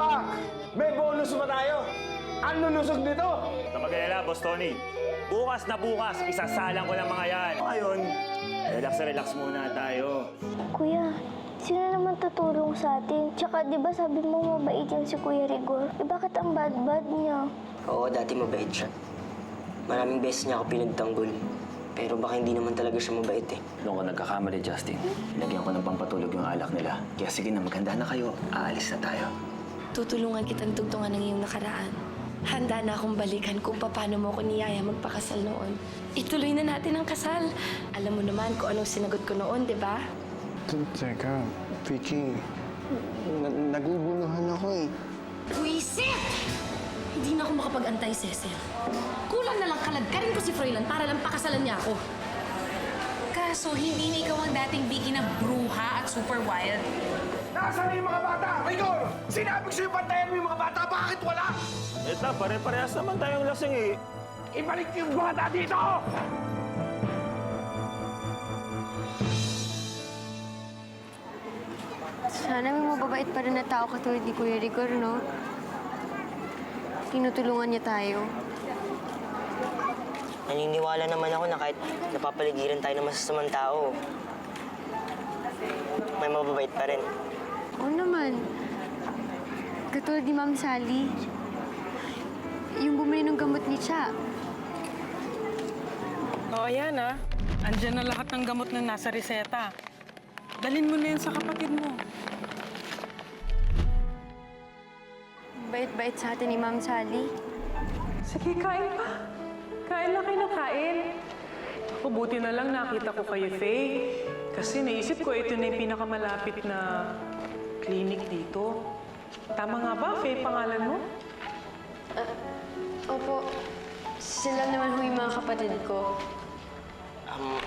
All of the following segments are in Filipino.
ba? May bonus ba tayo? Ang lulusog nito! Huwag ka mag-alala, Boss Tony. Bukas na bukas, isasalang ko ng mga yan. Ngayon, relax muna tayo. Kuya, sino naman tutulong sa atin? Tsaka di ba sabi mo mabait yan si Kuya Rigor? Eh bakit ang bad-bad niya? Oo, dati mabait siya. Maraming beses niya ako pinagtanggol. Pero baka hindi naman talaga siya mabait eh. Doon ko nagkakamali, Justin. Lagyan ko ng pampatulog yung alak nila. Kaya sige na, maganda na kayo. Aalis na tayo. Tutulungan kitang tugtungan ng iyong nakaraan. Handa na akong balikan kung paano mo ko niyaya magpakasal noon. Ituloy na natin ang kasal. Alam mo naman kung anong sinagot ko noon, di ba? Teka, Vicky. Naguguluhan ako eh. Buisit! Hindi na ako makapag-antay, Cecil. Kulang na lang kaladkarin ko si Froilan para lang pakasalan niya ako. Kaso, hindi na ikaw ang dating Vicky na bruha at super wild. Nasaan yung mga bata? Rigor! Sinabi ko sa'yo pantayan mo yung mga bata, bakit wala? Eto, pare-parehas naman tayong lasing eh. Ibalik yung bata dito! Sana may mababait pa rin na tao katulad ni Kuya Rigor, no? Tinutulungan niya tayo. Naniniwala naman ako na kahit napapaligiran tayo ng masasamang tao, may mababait pa rin. Oo naman. Katulad ni Ma'am Sally. Yung bumili ng gamot ni Cha. O, ayan ah. Andyan na lahat ng gamot na nasa reseta. Dalhin mo na yan sa kapatid mo. Bait-bait sa atin ni Ma'am Sally. Sige, kain pa. Kain na kayo ng kain. Ako, buti na lang nakita ko kayo, Faye. Kasi naisip ko ito na yung pinakamalapit na clinic dito. Tama nga ba, Faye, pangalan mo? Opo. Sila naman ho yung mga kapatid ko.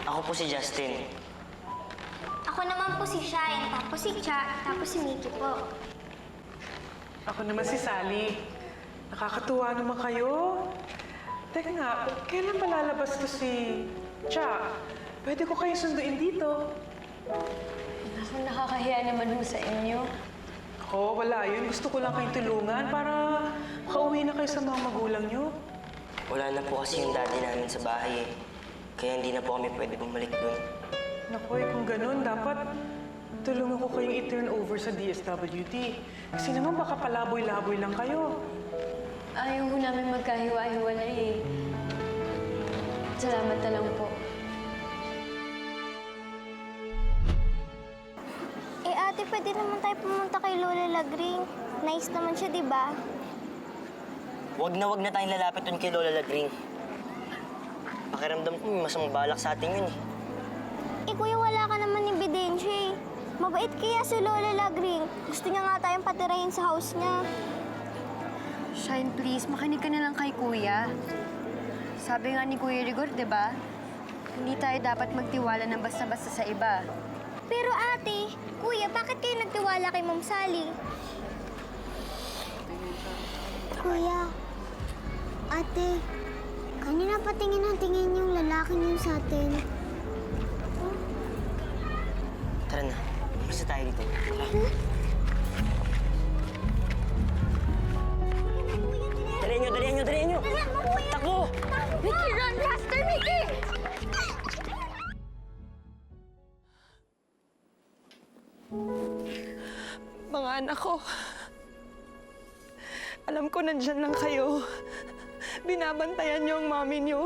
Ako po si Justin. Ako naman po si Shine, tapos si Cha, tapos si Mickey po. Ako naman si Sally. Nakakatuwa naman kayo. Teka nga, kailan ba lalabas to si Cha? Pwede ko kayo sunduin dito. Ako, nakakahiya naman ho sa inyo. Oo, wala yun. Gusto ko lang kayong tulungan para makauwi na kayo sa mga magulang nyo. Wala na po kasi yung daddy namin sa bahay eh. Kaya hindi na po kami pwede bumalik dun. Naku, kung ganun, dapat tulungan ko kayong i-turn over sa DSWD. Kasi naman baka palaboy-laboy lang kayo. Ayaw ho namin magkahiwa-hiwalay eh. Salamat na lang po. Eh ate, pwede naman tayo pumunta kay Lola Lagring. Nice naman siya, di ba? Wag na tayong lalapit dun kay Lola Lagring. Pakiramdam ko may masamang balak sa atin yun eh. Eh kuya, wala ka naman ebidensya eh. Mabait kaya si Lola Lagring. Gusto niya nga tayong patirahin sa house niya. Shine, please, makinig ka na lang kay Kuya. Sabi nga ni Kuya Rigor, di ba? Hindi tayo dapat magtiwala ng basta-basta sa iba. Pero ate, kuya, bakit kayo nagtiwala kay Ma'am Sally? Kuya, ate, kanina patingin ang tingin yung lalaki niyo sa atin. Tara na, basta tayo dito. Tara. Dalihan nyo! Dalihan mo, kuya! Takbo! Mickey, run faster, Mickey! Mga anak ko, alam ko nandyan lang kayo. Binabantayan niyo ang mami niyo.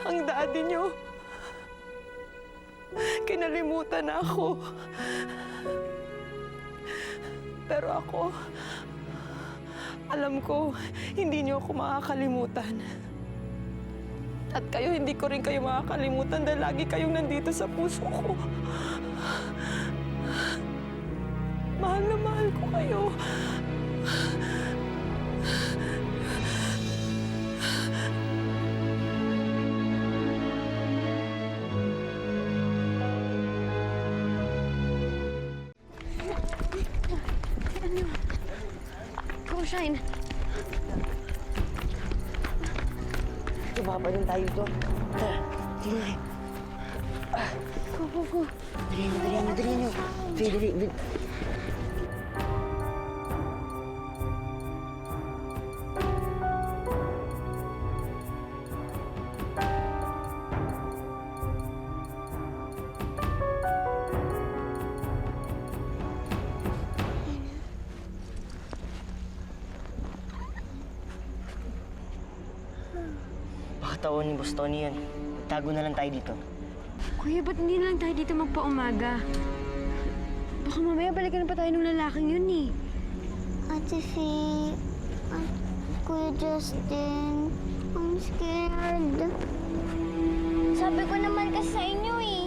Ang daddy niyo. Kinalimutan na ako. Pero ako, alam ko, hindi niyo ako makakalimutan. At kayo, hindi ko rin kayo makakalimutan dahil lagi kayong nandito sa puso ko. Mahal na mahal ko kayo. Go, Shine. Sumapa din tayo dito. Tara, tingnan. Go. Dali nyo. Faye, dali. pagkakataon ni Boss Tony yan. Tago na lang tayo dito. Kuya, ba't hindi na lang tayo dito magpa-umaga? Baka mamaya balikan pa tayo ng lalaking yun eh. Ate Faye, at Kuya Justin, I'm scared. Sabi ko naman kasi sa inyo eh,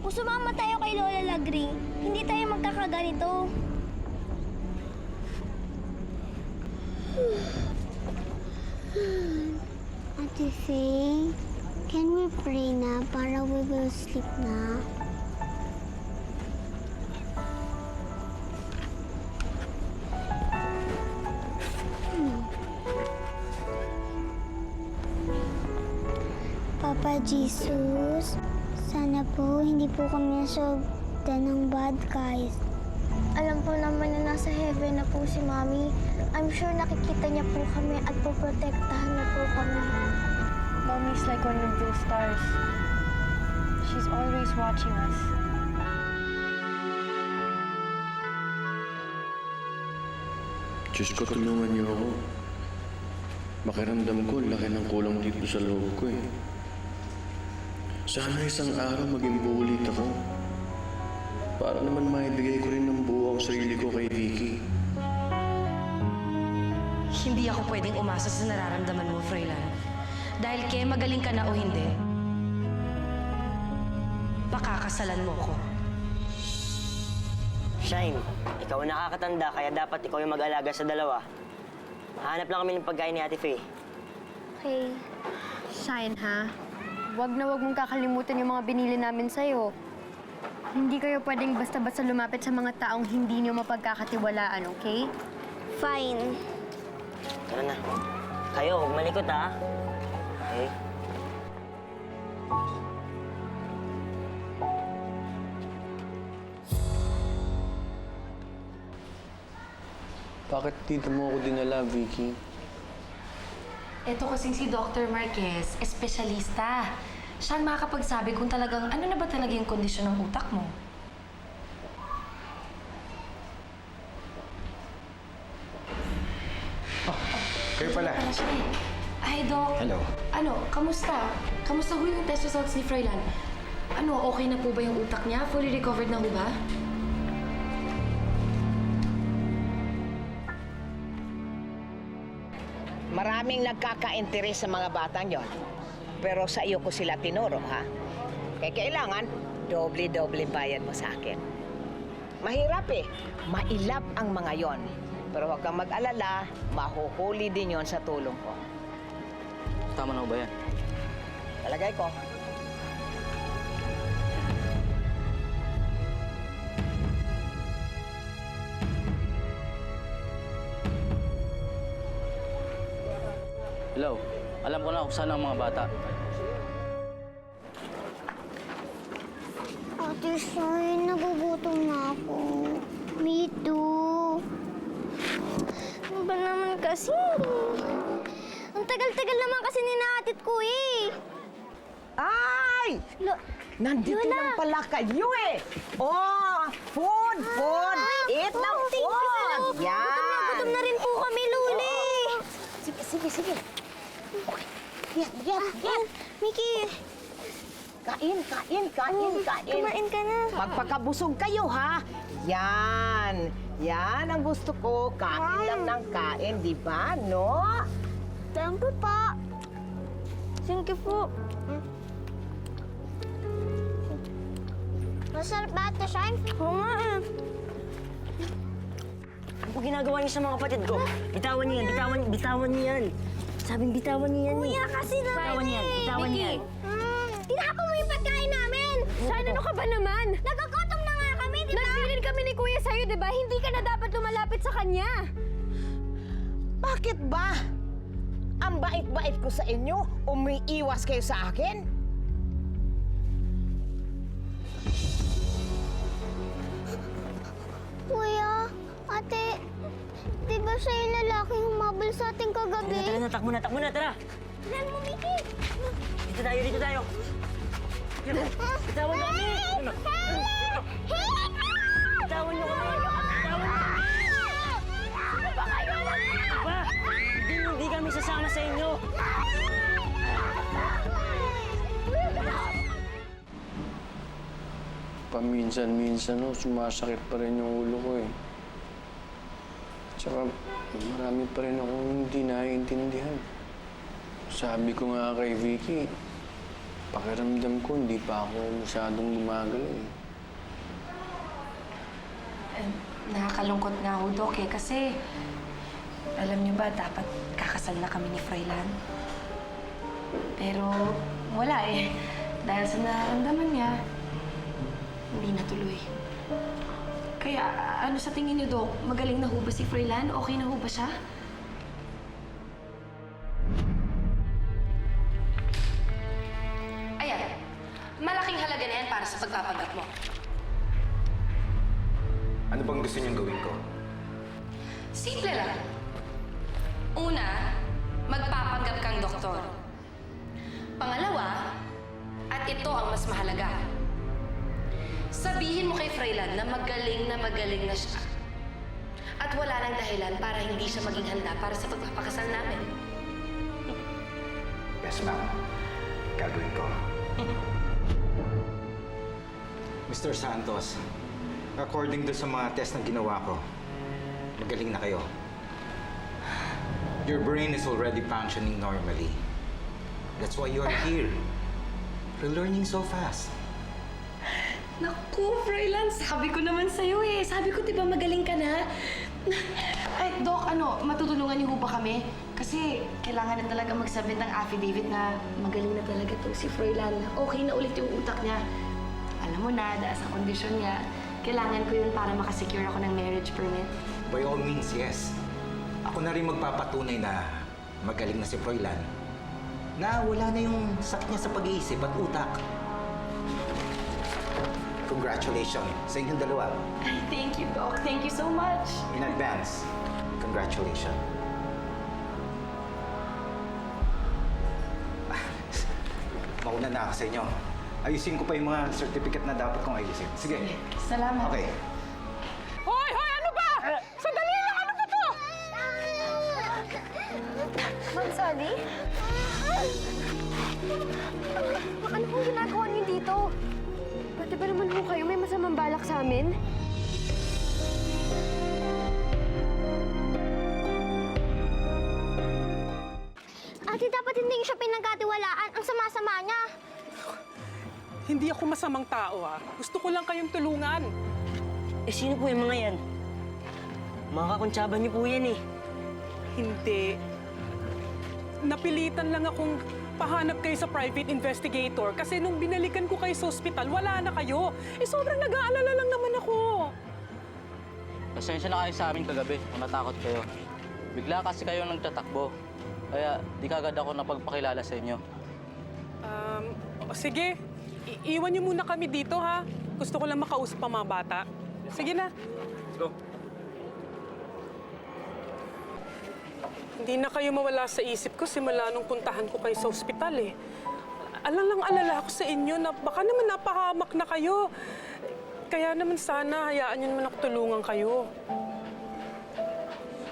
kung sumama tayo kay Lola Lagring, hindi tayo magkakaganito. Ate Faye, can we pray na para we will sleep na? Papa Jesus, sana po hindi po kami nasugdan ng bad guys. Alam po naman na nasa heaven na po si Mommy. I'm sure nakikita niya po kami at poprotektahan niya po kami. Mommy's like one of those stars. She's always watching us. Diyos ko, tulungan niyo ako. Makiramdam ko, laki ng kulang dito sa loob ko eh. Sana isang araw maging buulit ako. Para naman maibigay ko rin ng buo ang sarili ko kay Vicky. Hindi ako pwedeng umasa sa nararamdaman mo, Froilan. Dahil kaya magaling ka na o hindi, pakakasalan mo ko. Shine, ikaw ang nakakatanda kaya dapat ikaw yung mag-alaga sa dalawa. Hanap lang kami ng pagkain ni Ate Faye. Okay. Shine, ha? Wag na wag mong kakalimutan yung mga binili namin sa'yo. Hindi kayo pwedeng basta-basta lumapit sa mga taong hindi niyo mapagkakatiwalaan, okay? Fine. Tara na. Kayo, huwag malikot ha. Okay? Bakit dito mo ako dinala, Vicky? Ito kasing si Dr. Marquez, espesyalista. Siya ang makakapagsabi kung talagang ano na ba talaga yung kondisyon ng utak mo. Kayo pala. Para siya eh. Ay, Doc. Hello. Ano, kamusta? Kamusta ho yung test results ni Froilan? Ano, okay na po ba yung utak niya? Fully recovered na ho ba? Maraming nagkaka-interes sa mga batang yon. Pero sa iyo ko sila tinuro, ha? Kaya kailangan, doble-doble bayad mo sa akin. Mahirap eh. Mailap ang mga yon. Pero huwag kang mag-alala, mahuhuli din yon sa tulong ko. Tama na ba yan? Talagay ko. Hello. Alam ko na kung saan ang mga bata. Ate Shine, nagugutom na ako. Me too. Ano ba naman kasi? Ang tagal-tagal naman kasi ninaatit ko eh. Ay! Nandito Lola! lang pala kayo eh! Oh! Food! Food! Eat na food! Yan! Gutom na rin po kami, Luli. Sige. Okay. Yan. Mickey, Kain. kumain ka na. Magpakabusog kayo, ha? Yan ang gusto ko. Kain lang ng kain, di ba, no? Thank you po. Thank you po. Masarap ba ito, Shine? Oo nga eh. Ano po ginagawa niyo sa mga kapatid ko? Bitawan niyo yan, bitawan niyo yan. Sabing bitawan niyo yan eh. Kuya, kasi naman Bitawan niyo yan. Tinapon mo yung pagkain namin! Shine, ano ka ba naman? Nagagutom na nga kami, di ba? Nagbilin kami ni Kuya sa'yo, di ba? Hindi ka na dapat lumalapit sa kanya. Bakit ba? Ang bait-bait ko sa inyo, umiiwas kayo sa akin? Kuya, ate, di ba siya yung lalaking humabol sa ating kagabi? Tara, takbo na, tara. Tignan mo, Mickey! Dito tayo. Bitawan niyo kami! Bitawan niyo kami! Ba? Hindi kami sasama sa inyo! Paminsan-minsan, sumasakit pa rin yung ulo ko eh. Tsaka marami pa rin akong hindi naiintindihan. Sabi ko nga kay Vicky, pakiramdam ko hindi pa ako masyadong gumagalaw eh. Nakakalungkot nga ho, Dok, eh. Kasi, alam niyo ba, dapat kakasal na kami ni Froilan. Pero, wala eh. Dahil sa nararamdaman niya, hindi natuloy. Kaya, ano sa tingin niyo, Dok? Magaling na ho ba si Froilan? Okay na ho ba siya? Ayan. Malaking halaga na yan para sa pagpapanggap mo. Ano bang gusto niyong gawin ko? Simple lang. Una, magpapanggap kang doktor. Pangalawa, at ito ang mas mahalaga, sabihin mo kay Froilan na magaling na siya. At wala nang dahilan para hindi siya maging handa para sa pagpapakasal namin. Yes, ma'am. Gagawin ko. Mr. Santos, according to sa mga test na ginawa ko, magaling na kayo. Your brain is already functioning normally. That's why you are here. You're learning so fast. Naku, Froilan, sabi ko naman sa'yo eh. Sabi ko, diba magaling ka na? Ay, Doc, matutulungan niyo ba kami? Kasi kailangan na talaga mag-submit ng affidavit na magaling na talaga to si Froilan. Okay na ulit yung utak niya. Alam mo na, dahil sa kondisyon niya, kailangan ko yun para makasecure ako ng marriage permit. By all means, yes. Ako na rin magpapatunay na magaling na si Froilan. Na wala na yung sak niya sa pag-iisip at utak. Congratulations sa inyong dalawa. Ay, thank you, Doc. Thank you so much. In advance, congratulations. Mauna na ako sa inyo. Ayusin ko pa yung mga certificate na dapat kong ayusin. Sige. Salamat. Okay. Hoy! Hoy! Ano ba? Sandali lang! Ano ba to? Ma'am Sally? Ano pong ginagawa niyo dito? Pati ba naman ho kayo? May masamang balak sa amin? Ate, dapat hindi siya pinagkatiwalaan. Ang sama-sama niya. Hindi ako masamang tao, ha? Gusto ko lang kayong tulungan. Eh, sino po yung mga yan? Mga kakuntsaba niyo po yan eh. Hindi. Napilitan lang akong pahanap kayo sa private investigator kasi nung binalikan ko kayo sa ospital, wala na kayo. Eh, sobrang nag-aalala lang naman ako. Pasensya na kayo sa amin kagabi kung natakot kayo. Bigla kasi kayo nagtatakbo. Kaya di kagad ako napagpakilala sa inyo. Sige. Iwan niyo muna kami dito, ha? Gusto ko lang makausap ang mga bata. Sige na. Let's go. Hindi na kayo mawala sa isip ko simula nung puntahan ko kayo sa ospital, eh. Alalang-alala ako sa inyo na baka naman napahamak na kayo. Kaya naman sana, hayaan niyo naman ako tulungan kayo.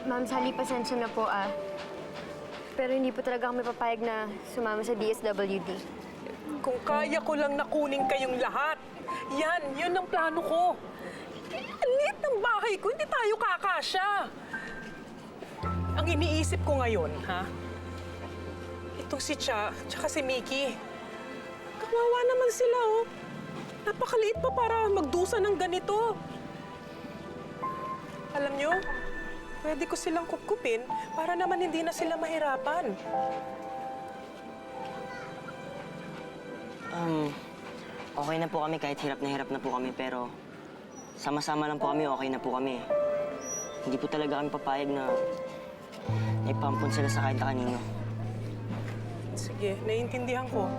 Ma'am Sally, pasensya na po Pero hindi po talaga kami papayag na sumama sa DSWD. Kung kaya ko lang nakunin kayong lahat, yun ang plano ko. Ang liit ng bahay ko, hindi tayo kakasya. Ang iniisip ko ngayon, itong si Cha, tsaka si Mickey. Kawawa naman sila, oh. Napakaliit pa para magdusa ng ganito. Alam nyo, pwede ko silang kupkupin para naman hindi na sila mahirapan. Okay na po kami kahit hirap na po kami, pero sama-sama lang po kami, okay na po kami. Hindi po talaga kami papayag na ipampun sila sa kahit kanino. Sige, naiintindihan ko.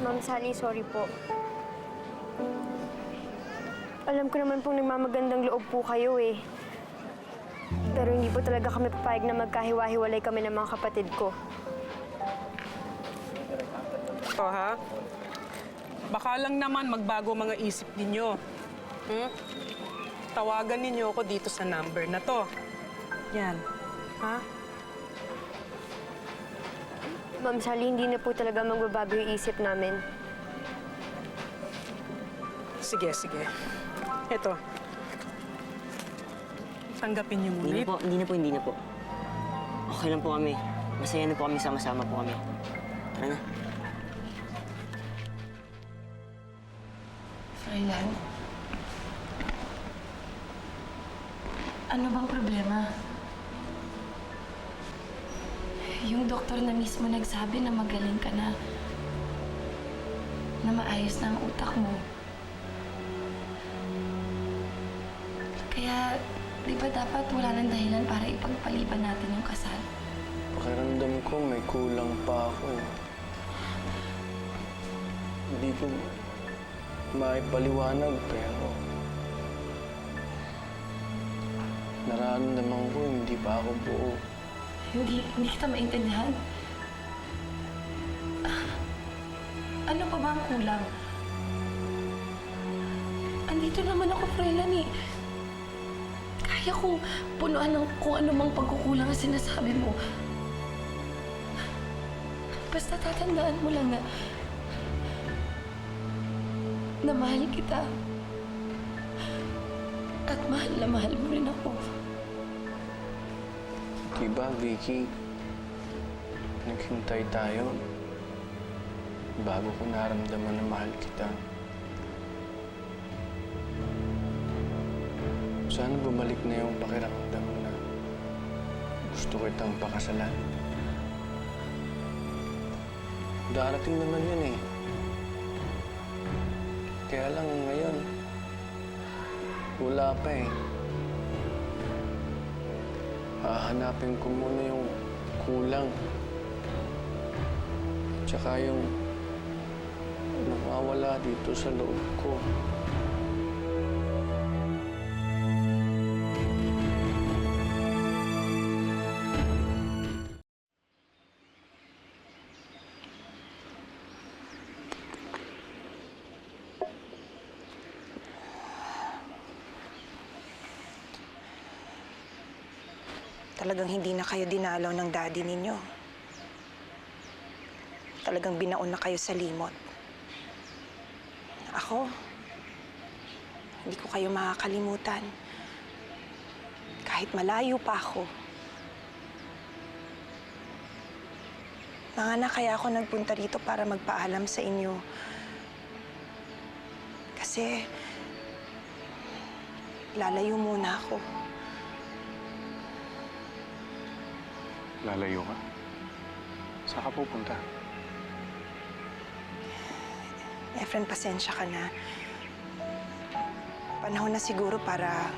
Ma'am Sally, sorry po. Alam ko naman pong nagmamagandang loob po kayo eh. Pero hindi po talaga kami papayag na magkahiwa-hiwalay kami ng mga kapatid ko. Ito, ha? Baka lang naman magbago mga isip ninyo. Tawagan ninyo ako dito sa number na to. Yan. Ha? Ma'am Sally, hindi na po talaga magbabago yung isip namin. Sige, sige. Eto. Tanggapin niyo muna. Hindi na po. Okay lang po kami. Masaya na po kami, sama-sama po kami. Tara na. Froilan? Ano bang problema? Yung doktor na mismo nagsabi na magaling ka na. Na maayos na ang utak mo. Kaya, di ba dapat wala nang dahilan para ipagpaliban natin yung kasal? Pakiramdam ko may kulang pa ako eh. Hindi ko maipaliwanag pero nararamdaman ko hindi pa ako buo. Hindi kita maintindihan. Ano pa ba ang kulang? Andito naman ako, Froilan eh. Kaya kong punuan ng kung ano mang pagkukulang ang sinasabi mo. Basta tatandaan mo lang na mahal kita. At mahal na mahal mo rin ako. Diba, Vicky? Naghintay tayo bago ko naramdaman na mahal kita. Sana bumalik na yung pakiramdam na gusto kitang pakasalan. Darating naman yun eh. Kaya lang ngayon, wala pa eh. Hahanapin ko muna yung kulang. Tsaka yung nawawala dito sa loob ko. Talagang hindi na kayo dinalaw ng daddy ninyo. Talagang binaon na kayo sa limot. Ako, hindi ko kayo makakalimutan. Kahit malayo pa ako. Nanganak kaya ako nagpunta rito para magpaalam sa inyo. Kasi, lalayo muna ako. Lalayo ka? Saan ka pupunta? Efren, pasensya ka na. Panahon na siguro para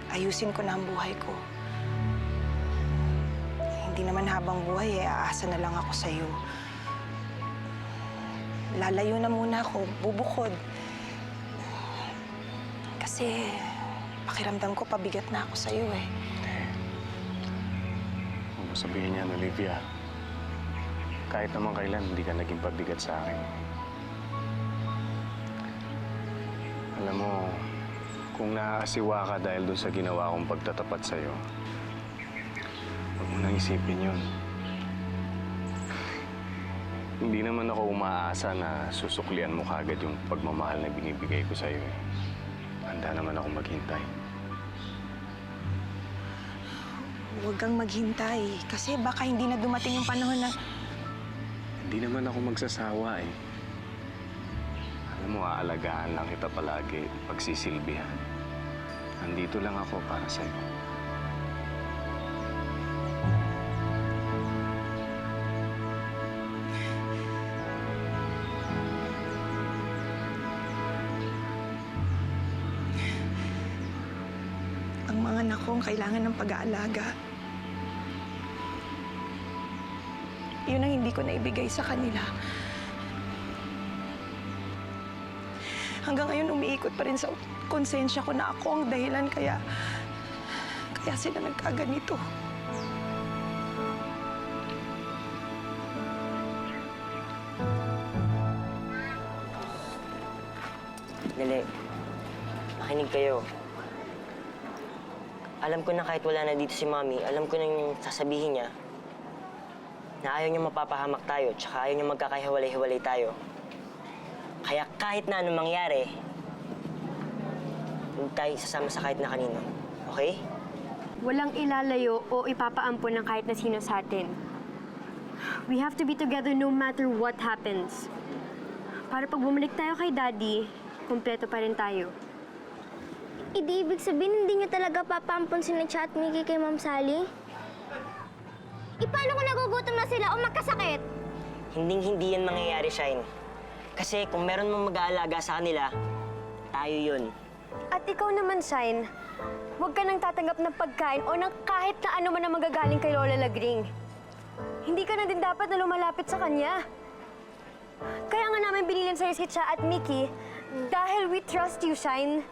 ayusin ko na ang buhay ko. Hindi naman habang buhay aasa na lang ako sa'yo. Lalayo na muna ako, bubukod. Kasi pakiramdam ko pabigat na ako sa'yo eh. Huwag mo sabihin niyan, Olivia. Kahit naman kailan, hindi ka naging pabigat sa akin. Alam mo, kung naaasiwa ka dahil doon sa ginawa kong pagtatapat sa'yo, huwag mo nang isipin yun. Hindi naman ako umaasa na susuklian mo kagad yung pagmamahal na binibigay ko sa'yo eh. Handa naman ako maghintay. Huwag kang maghintay. Kasi baka hindi na dumating yung panahon na... Hindi naman ako magsasawa eh. Alam mo, aalagaan lang kita palagi, pagsisilbihan. Nandito lang ako para sa'yo. Ang mga anak kong kailangan ng pag-aalaga. Yun ang hindi ko naibigay sa kanila. Hanggang ngayon, umiikot pa rin sa konsensya ko na ako ang dahilan kaya sila nagkaganito. Dali. Makinig kayo. Alam ko na kahit wala na dito si Mami, alam ko na yung sasabihin niya. na ayaw niyo mapapahamak tayo, tsaka ayaw niyo magkakahiwalay-hiwalay tayo. Kaya kahit na anong mangyari, huwag tayo sasama sa kahit na kanino. Okay? Walang ilalayo o ipapaampon ng kahit na sino sa atin. We have to be together no matter what happens. Para pag bumalik tayo kay Daddy, kumpleto pa rin tayo. Ibig sabihin, hindi niyo talaga papampon si Nacha at Mickey kay Ma'am Sally? Paano kung nagugutom na sila o magkasakit? Hinding-hindi yan mangyayari, Shine. Kasi kung meron mong mag-aalaga sa kanila, tayo yun. At ikaw naman, Shine, huwag ka nang tatanggap ng pagkain o ng kahit na ano man ang magagaling kay Lola Lagring. Hindi ka na din dapat na lumalapit sa kanya. Kaya nga namin binilin sa'yo si Cha at Mickey dahil we trust you, Shine.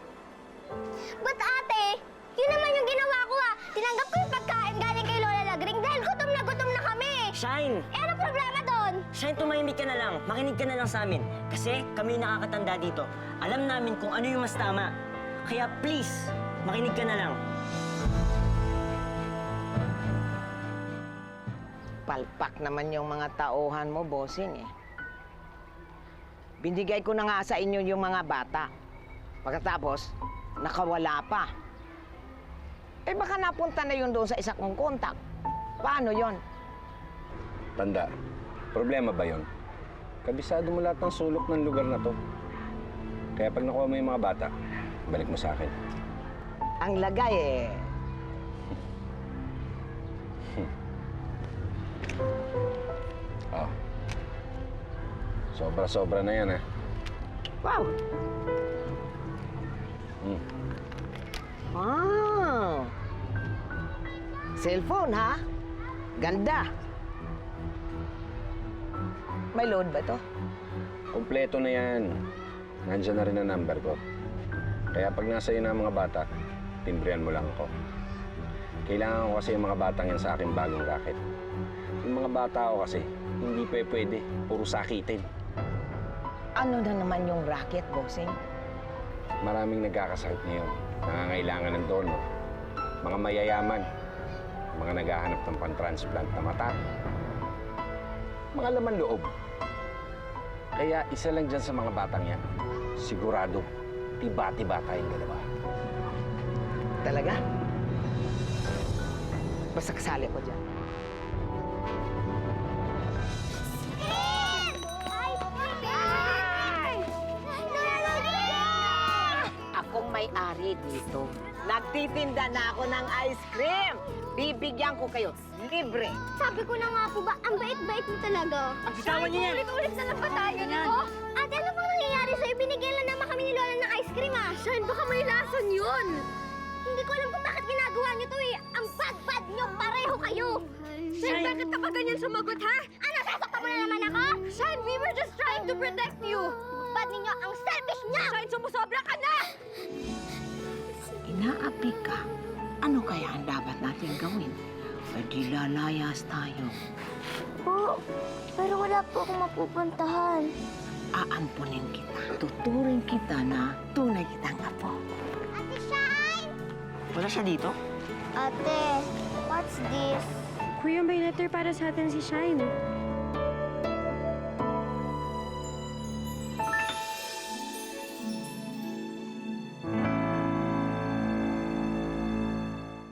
But ate, yun naman yung ginawa ko Tinanggap ko yung pagkain galing kay Lola Lagring dahil gutom na kami. Shine! Ano problema doon? Shine, tumahimik ka na lang. Makinig ka na lang sa amin. Kasi kami yung nakakatanda dito. Alam namin kung ano yung mas tama. Kaya please, makinig ka na lang. Palpak naman yung mga tauhan mo, bossing eh. Binigay ko na nga sa inyo yung mga bata. Pagkatapos, nakawala pa. Eh baka napunta na yun doon sa isa kong kontak. Paano yon? Tanda, problema ba yon? Kabisado mo lahat ng sulok ng lugar na to. Kaya pag nakuha mo yung mga bata, balik mo sa akin. Ang lagay eh. Oh. Sobra-sobra na yan, ha? Wow! Ah! Cellphone, ha? Ganda. May load ba to? Kompleto na yan. Nandiyan na rin ang number ko. Kaya pag nasa iyo na ang mga bata, timbrehan mo lang ako. Kailangan ko kasi yung mga batang yan sa aking bagong racket. Yung mga bata ko kasi, hindi pwede. Puro sakitin. Ano na naman yung racket, bossing? Maraming nagkakasakit ngayon. Nangangailangan ng dono. Mga mayayaman. Mga naghahanap ng pan-transplant na mata. Mga laman loob. Kaya isa lang dyan sa mga batang yan. Sigurado, tiba-tiba tayong dalawa. Talaga? Basta kasali ko dyan. Akong may-ari dito. Nagtitinda na ako ng ice cream. Bibigyan ko kayo libre. Sabi ko na nga po ba, ang bait-bait mo talaga. Ang bitawan niyo yan! Ulit-ulit na lang ba tayo nito? Ate, ano bang nangyayari sa'yo? Binigyan lang naman kami ni Lola ng ice cream Shine, baka may lason yun. Hindi ko alam kung bakit ginagawa niyo to Ang bad-bad niyo, pareho kayo. Shine, bakit ka pa ganyan sumagot, ha? Ano, sasaktan mo na naman ako? Shine, we were just trying to protect you. Bad ninyo, ang selfish niya! Shine, sumusobra ka na! Inaapi ka. Ano kaya ang dapat natin gawin? Pwede lalayas tayo. Po, pero wala po akong mapupuntahan. Aanpunin kita. Tuturing kita na tunay kitang apo. Ate Shine! Wala siya dito? Ate, what's this? Kuya, may letter para sa atin si Shine.